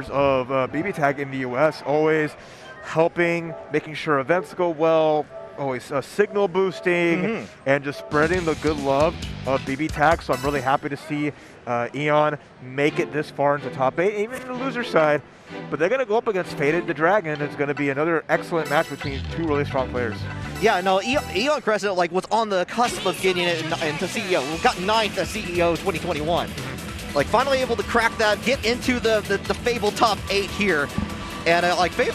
of BBTAG in the US, always helping, making sure events go well, always signal boosting, and just spreading the good love of BBTAG. So I'm really happy to see Eon make it this far into top 8, even in the loser side. But they're going to go up against FADEDDRAGON. It's going to be another excellent match between two really strong players. Yeah, no, Eon Crescent was on the cusp of getting it into CEO. We got 9th at CEO 2021. Finally able to crack that, get into the fabled top 8 here, and Fade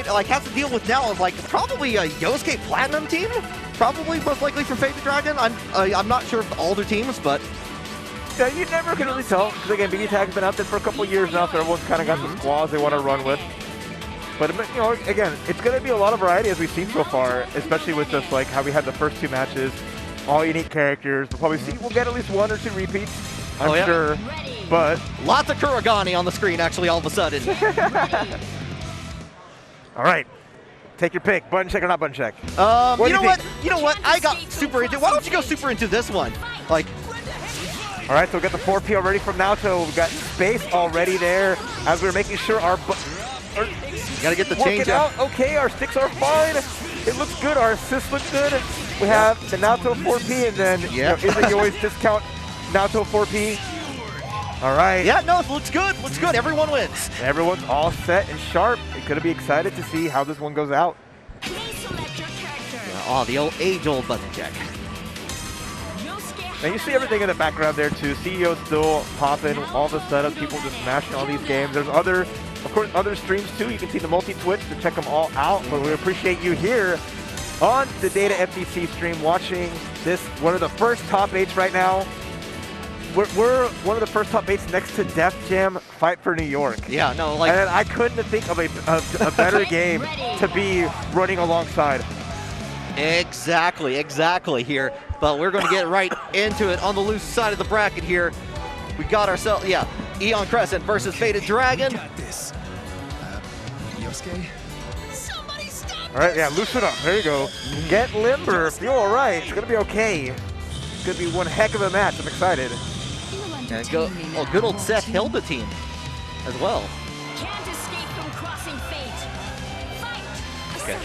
has to deal with now probably a Yosuke Platinum team, probably most likely from FADEDDRAGON. I'm not sure of all their teams, but yeah, you never can really tell because again, BBTAG has been out there for a couple of years now, so everyone's kind of got the squads they want to run with. But again, it's going to be a lot of variety as we've seen so far, especially with just how we had the first 2 matches, all unique characters. We'll probably see we'll get at least 1 or 2 repeats. I'm sure, but lots of Kurogane on the screen actually all of a sudden. All right, take your pick, button check or not button check. You know what? I got super into. Why don't you go super into this one? All right, so we got the 4P already from Naoto. We got space already there as we're making sure our gotta get the change out. Okay, our sticks are fine. It looks good. Our assists look good. We have the Naoto 4P, and then isn't you always discount Naoto 4P. All right. Yeah, no, it looks good. Looks good. Everyone wins. Everyone's all set and sharp. You're going to be excited to see how this one goes out. Oh, the age-old button check. And you see everything in the background there too. CEO still popping, all the setups, people just smashing all these games. There's of course, other streams too. You can see the multi-Twitch to check them all out. But we appreciate you here on the Data FTC stream watching this, one of the first top 8s right now. We're one of the first top 8s next to Def Jam Fight for New York. Yeah, no, and I couldn't think of a better game to be running alongside. Exactly here. But we're going to get right into it on the loose side of the bracket here. We got ourselves, Eon Crescent versus FADEDDRAGON. Yosuke. All right, loosen up. There you go. Get limber. Feel all right. It's going to be okay. It's going to be one heck of a match. I'm excited. And good old Seth Hilda team as well. Can't escape from crossing fate. Fight. Okay.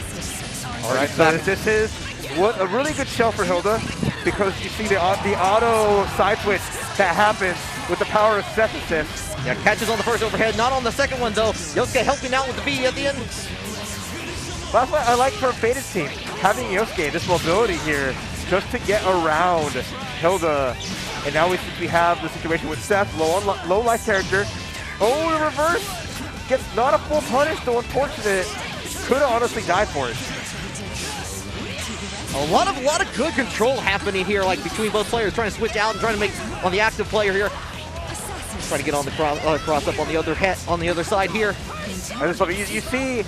All right, so this is a really good shell for Hilda because you see the auto side switch that happens with the power of Seth assist. Yeah, catches on the first overhead, not on the second one though. Yosuke helping out with the B at the end. That's what I like for Fade's team, having Yosuke, this mobility here, just to get around Hilda. And now we have the situation with Seth, low life character. Oh, the reverse! Gets not a full punish, though unfortunate. Could have honestly died for it. A lot of good control happening here, between both players, trying to switch out and trying to make on the active player here. Trying to get on the cross up on the other side here. I just love it. You see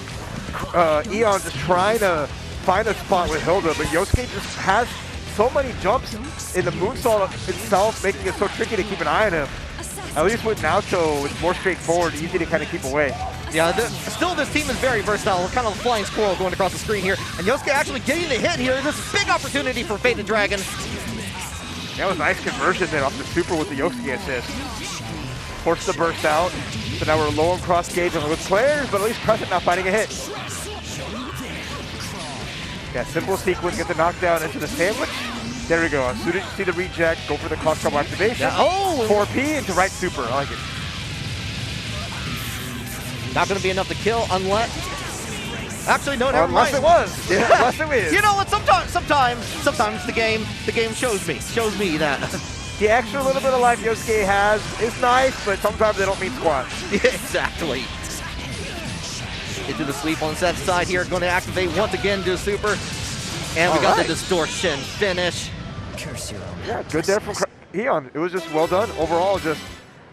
Eon just trying to find a spot with Hilda, but Yosuke just has so many jumps in the moonsault itself, making it so tricky to keep an eye on him. At least with Naoto, it's more straightforward, easy to kind of keep away. Yeah, still this team is very versatile. We're kind of a flying squirrel going across the screen here. And Yosuke actually getting the hit here. This is a big opportunity for FADEDDRAGON. That was a nice conversion there off the super with the Yosuke assist. Forced the burst out. So now we're low on cross gauge on with players, but at least Crescent not finding a hit. Yeah, simple sequence, get the knockdown into the sandwich. There we go. As soon as you see the reject, go for the cross combo activation. Yeah. Oh! 4P into right super. I like it. Not going to be enough to kill unless... Actually, no, never mind. Unless it was. Yeah, unless it is. You know what? Sometimes the game shows me that. The extra little bit of life Yosuke has is nice, but sometimes they don't mean squat. Yeah, exactly. Into the sweep on Seth's side here. Going to activate once again to super. And we got the distortion finish. Yeah, good there from Eon. It was just well done. Overall, just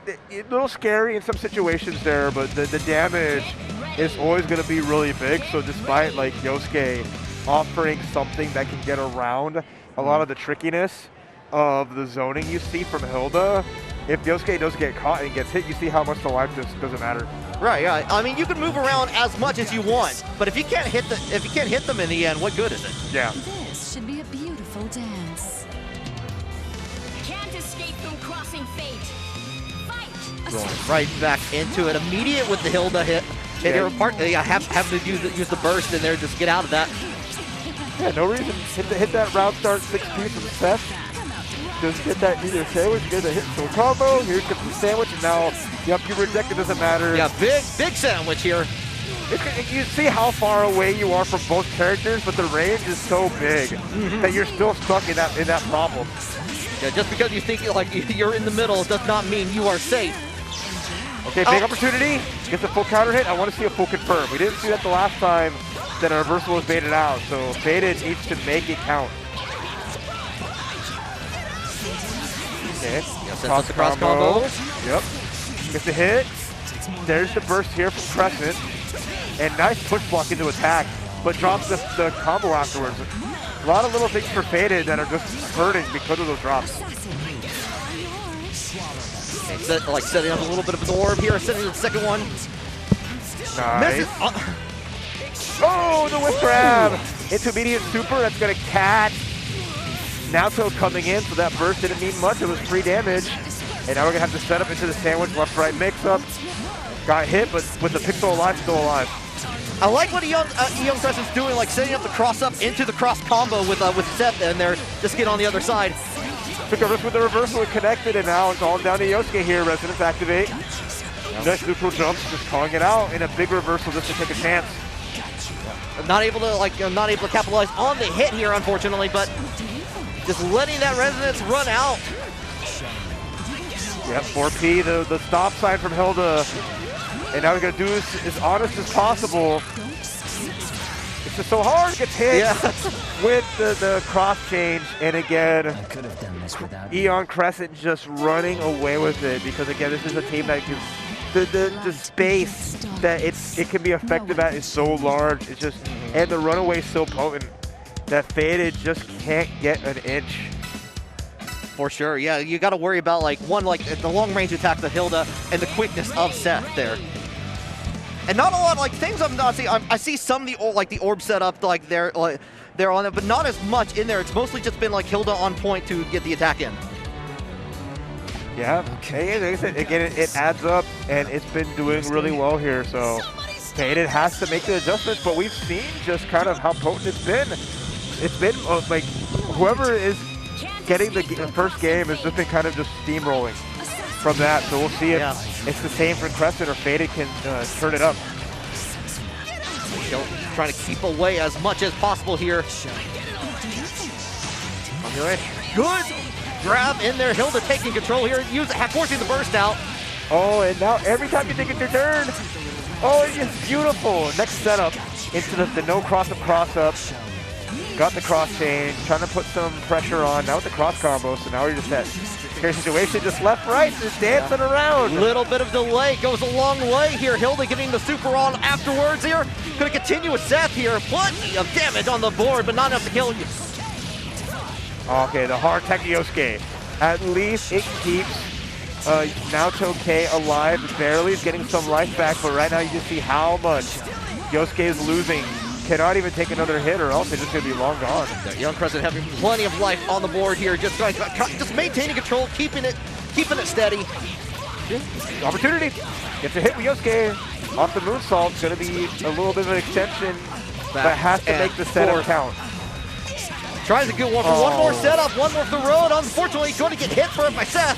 a little scary in some situations there, but the damage is always going to be really big. So despite Yosuke offering something that can get around a lot of the trickiness of the zoning you see from Hilda, if Yosuke does get caught and gets hit, you see how much the life just doesn't matter. Right, yeah. I mean, you can move around as much as you want, but if you can't hit them in the end, what good is it? Yeah. This should be a beautiful dance. Can't escape from crossing fate. Fight. Going right back into it. Immediate with the Hilda hit. Having to use the burst in there just to get out of that. Yeah, no reason. Hit that round start 6P from Seth. Just get that either sandwich, get a hit to a combo. Here comes the sandwich, and now, yep, you reject it, doesn't matter. Yeah, big sandwich here. You see how far away you are from both characters, but the range is so big that you're still stuck in that problem. Yeah, just because you think like you're in the middle does not mean you are safe. Okay, big opportunity. Gets a full counter hit. I want to see a full confirm. We didn't see that the last time that a reversal was baited out, so Faded needs to make it count. Okay, Cross combo. Yep. Gets a hit. There's the burst here from Crescent. And nice push block into attack, but drops the combo afterwards. A lot of little things for Faded that are just hurting because of those drops. Like setting up a little bit of an orb here, setting the second one. Nice. Oh, the whip grab! Intermediate super, that's gonna catch. Naoto coming in, so that burst didn't mean much, it was free damage. And now we're gonna have to set up into the sandwich, left-right mix-up. Got hit, but with the pixel alive, still alive. I like what Eon Crescent's doing, like setting up the cross-up into the cross combo with Seth and there, just get on the other side. Took a risk with the reversal and connected, and now it's all down to Yosuke here. Resonance activate. Nice neutral jumps, just calling it out in a big reversal just to take a chance. Not able to capitalize on the hit here, unfortunately, but just letting that resonance run out. Yep, 4P, the stop sign from Hilda. And now we're gonna do this as honest as possible. It's just so hard, gets hit with the cross change, and again, Eon Crescent just running away with it because again, this is a team that gives the space that it can be effective at is so large. It's just, and the runaway is so potent that Faded just can't get an inch. For sure, yeah, you got to worry about like the long range attack of Hilda and the quickness of Seth there. And not a lot like things I'm not seeing. I see some of the orb setup like they're on it, but not as much in there. It's mostly just been like Hilda on point to get the attack in. Yeah, okay. Like I said, again, it adds up, and it's been doing really well here. So Faded has to make the adjustments, but we've seen just kind of how potent it's been. It's been like whoever is getting the first game has just been kind of just steamrolling from that. So we'll see if it's the same for Crescent or Faded can turn it up. Trying to keep away as much as possible here. Good grab in there. Hilda taking control here. Forcing the burst out. Oh, and now every time you think it's your turn. Oh, it's beautiful. Next setup into the no cross-up cross-up. Got the cross change, trying to put some pressure on. Now with the cross combo, so now we're just at scary situation. Just left, right, just dancing around. Little bit of delay, goes a long way here. Hilda getting the super on afterwards here. Gonna continue with Seth here. Plenty of damage on the board, but not enough to kill you. Okay, the hard tech Yosuke. At least it keeps Naoto K alive, barely is getting some life back, but right now you just see how much Yosuke is losing. Cannot even take another hit or else they're just going to be long gone. Young Crescent having plenty of life on the board here, just maintaining control, keeping it steady. Yeah. Opportunity. Gets a hit with Yosuke. Off the moonsault. It's going to be a little bit of an extension, but has to make the setup count. Tries to get one for one more setup, one more for the road. Unfortunately, going to get hit for it by Seth.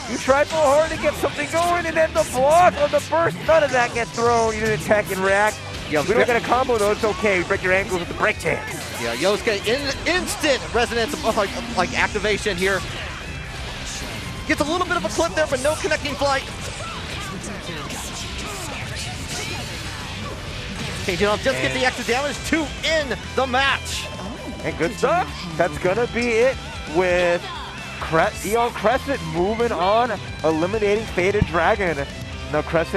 You tried so hard to get something going, and then the block on the burst, none of that gets thrown. You didn't attack and react. Yeah, we don't get a combo though, it's okay. We break your ankles with the break dance. Yeah, Yosuke, instant resonance like activation here. Gets a little bit of a clip there, but no connecting flight. Changing off, just get the extra damage to end the match. And good stuff. That's gonna be it with Eon Crescent moving on, eliminating Faded Dragon. Now Crescent